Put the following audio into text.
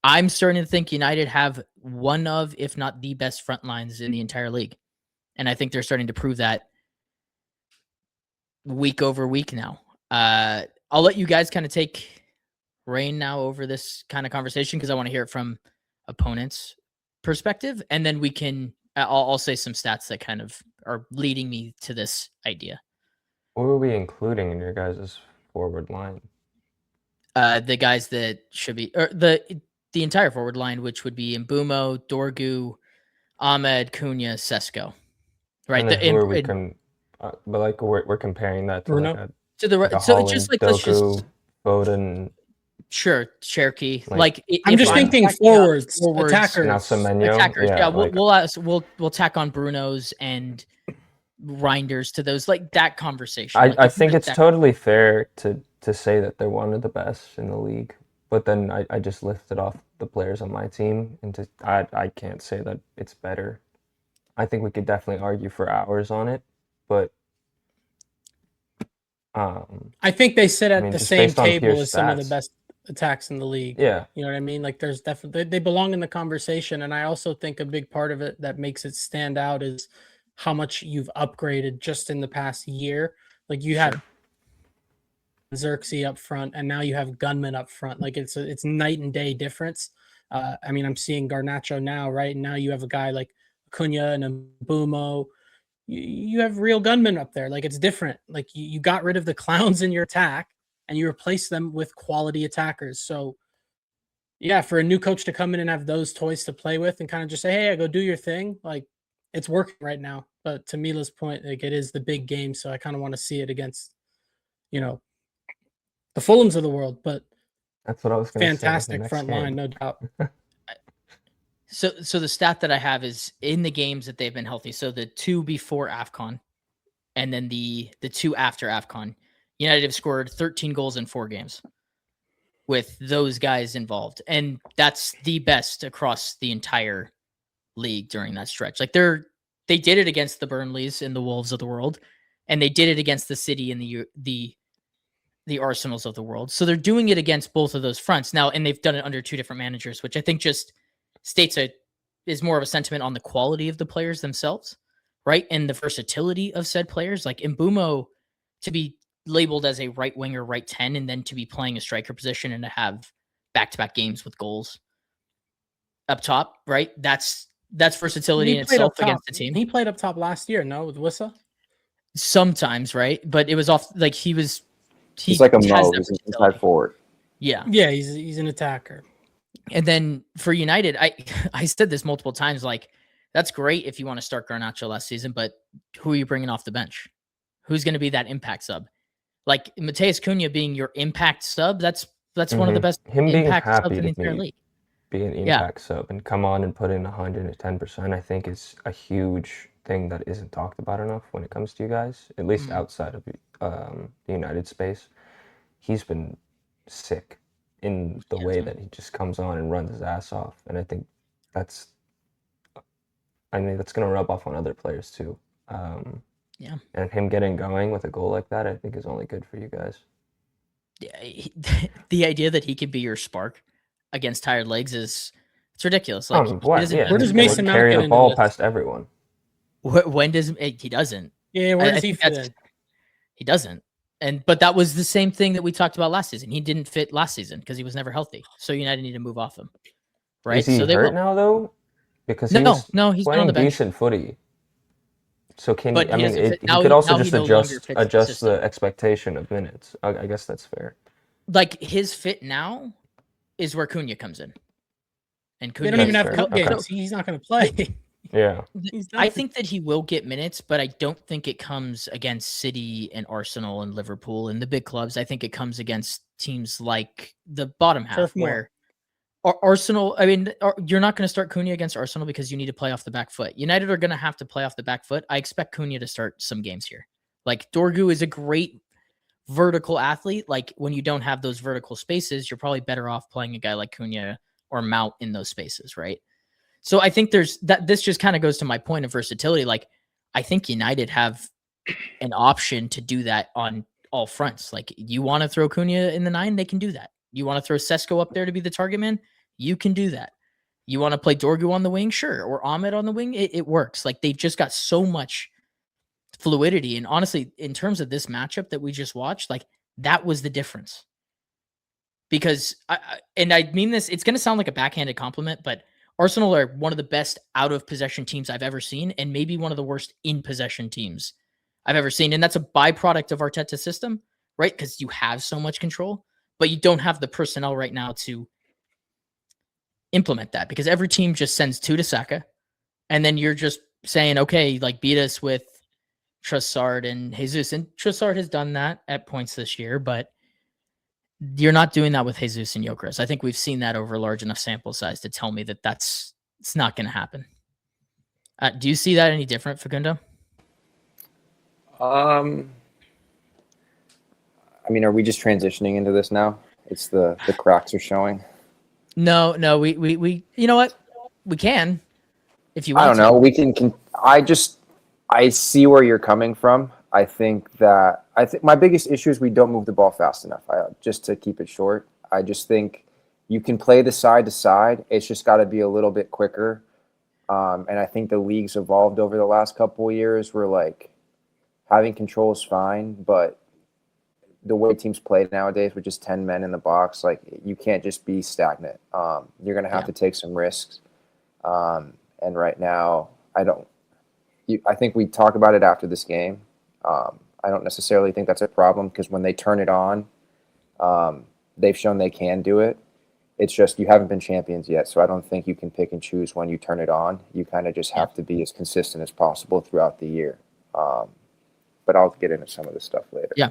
I'm starting to think United have one of, if not the best front lines in the entire league. And I think they're starting to prove that week over week now. I'll let you guys kind of take reign now over this kind of conversation because I want to hear it from opponents' perspective. And then we can, I'll say some stats that kind of are leading me to this idea. What were we including in your guys' forward line? The guys that should be, or the entire forward line, which would be Mbeumo, Dorgu, Ahmed, Cunha, Sesko. Right. And then who are we but like we're comparing that to Bruno? like to the right. a So Højlund, it's just like, Doku, let's just, Foden. sure, Cherokee. Like, I'm just thinking forwards, attackers. Now Semenyo. Attackers. Yeah, like, we'll tack on Bruno's and Reinders to those, like that conversation. I think it's totally fair to say that they're one of the best in the league, but then I just lifted off the players on my team, and I can't say that it's better. I think we could definitely argue for hours on it, but I think they sit at the same table as some of the stats. best attacks in the league. Yeah. You know what I mean? Like there's definitely, they belong in the conversation. And I also think a big part of it that makes it stand out is how much you've upgraded just in the past year. Like you had Xerxes up front and now you have Gunman up front. Like it's night and day difference. I mean, I'm seeing Garnacho now, right? And now you have a guy like Cunha and Mbeumo. You have real gunmen up there. Like it's different. Like you got rid of the clowns in your attack and you replace them with quality attackers. So yeah, for a new coach to come in and have those toys to play with and kind of just say, hey, go do your thing. Like it's working right now. But to Mila's point, like it is the big game. So I kind of want to see it against, the Fulhams of the world, but that's what I was going to say. Fantastic front line, no doubt. So the stat that I have is in the games that they've been healthy. So the 2 before AFCON and then the 2 after AFCON, United have scored 13 goals in 4 games with those guys involved. And that's the best across the entire league during that stretch. Like they did it against the Burnleys and the Wolves of the world, and they did it against the City and the Arsenals of the world. So they're doing it against both of those fronts now, and they've done it under 2 different managers, which I think just states is more of a sentiment on the quality of the players themselves, right? And the versatility of said players. Like Mbeumo, to be labeled as a right winger, right 10, and then to be playing a striker position and to have back-to-back games with goals up top, right? That's versatility in itself against the team. He played up top last year, no, with Wissa? Sometimes, right? But it was off, like he's like a Mo, he's an inside forward. Yeah. Yeah, he's an attacker. And then for United, I said this multiple times, like, that's great if you want to start Garnacho last season, but who are you bringing off the bench? Who's going to be that impact sub? Like Matheus Cunha being your impact sub, that's one of the best impact subs in the entire league. Be an impact sub and come on and put in 110%, I think is a huge thing that isn't talked about enough when it comes to you guys, at least outside of the United space. He's been sick in the way that he just comes on and runs his ass off. And I think that's going to rub off on other players too. And him getting going with a goal like that, I think is only good for you guys. Yeah, the idea that he could be your spark against tired legs it's ridiculous. Like, where does Mason Mount carry get the ball past everyone? When does he doesn't? Yeah, where does he fit in? He doesn't. But that was the same thing that we talked about last season. He didn't fit last season because he was never healthy. So United need to move off him. Right? Is he hurt now though? Because he's playing on the bench. Decent footy. So he could also just adjust the expectation of minutes. I guess that's fair. Like his fit now is where Cunha comes in. And Cunha they don't even have cup games. He's not going to play. Yeah. I think that he will get minutes, but I don't think it comes against City and Arsenal and Liverpool and the big clubs. I think it comes against teams like the bottom half where Arsenal, you're not going to start Cunha against Arsenal because you need to play off the back foot. United are going to have to play off the back foot. I expect Cunha to start some games here. Like Dorgu is a great vertical athlete. Like when you don't have those vertical spaces, you're probably better off playing a guy like Cunha or Mount in those spaces, right? So I think this just kind of goes to my point of versatility. Like I think United have an option to do that on all fronts. Like you want to throw Cunha in the 9, they can do that. You want to throw Sesko up there to be the target man, You can do that. You want to play Dorgu on the wing? Sure. Or Ahmed on the wing? It works. Like, they've just got so much fluidity. And honestly, in terms of this matchup that we just watched, like, that was the difference. Because, I mean this, it's going to sound like a backhanded compliment, but Arsenal are one of the best out-of-possession teams I've ever seen, and maybe one of the worst in-possession teams I've ever seen. And that's a byproduct of Arteta's system, right? Because you have so much control, but you don't have the personnel right now to implement that, because every team just sends 2 to Saka, and then you're just saying, okay, like, beat us with Trossard and Jesus. And Trossard has done that at points this year, but you're not doing that with Jesus and Gyökeres. I think we've seen that over a large enough sample size to tell me that it's not going to happen. Do you see that any different, Facundo? I mean, are we just transitioning into this now? It's the cracks are showing. No, we you know what? We can, if you want. I don't know. We can. I see where you're coming from. I think my biggest issue is we don't move the ball fast enough. Just to keep it short, I just think you can play the side to side. It's just got to be a little bit quicker. And I think the league's evolved over the last couple of years where, like, having control is fine, but the way teams play nowadays with just 10 men in the box, like, you can't just be stagnant. You're going to have to take some risks. And right now, I think we talk about it after this game. I don't necessarily think that's a problem, because when they turn it on, they've shown they can do it. It's just you haven't been champions yet, so I don't think you can pick and choose when you turn it on. You kind of just have to be as consistent as possible throughout the year. But I'll get into some of this stuff later. Yeah.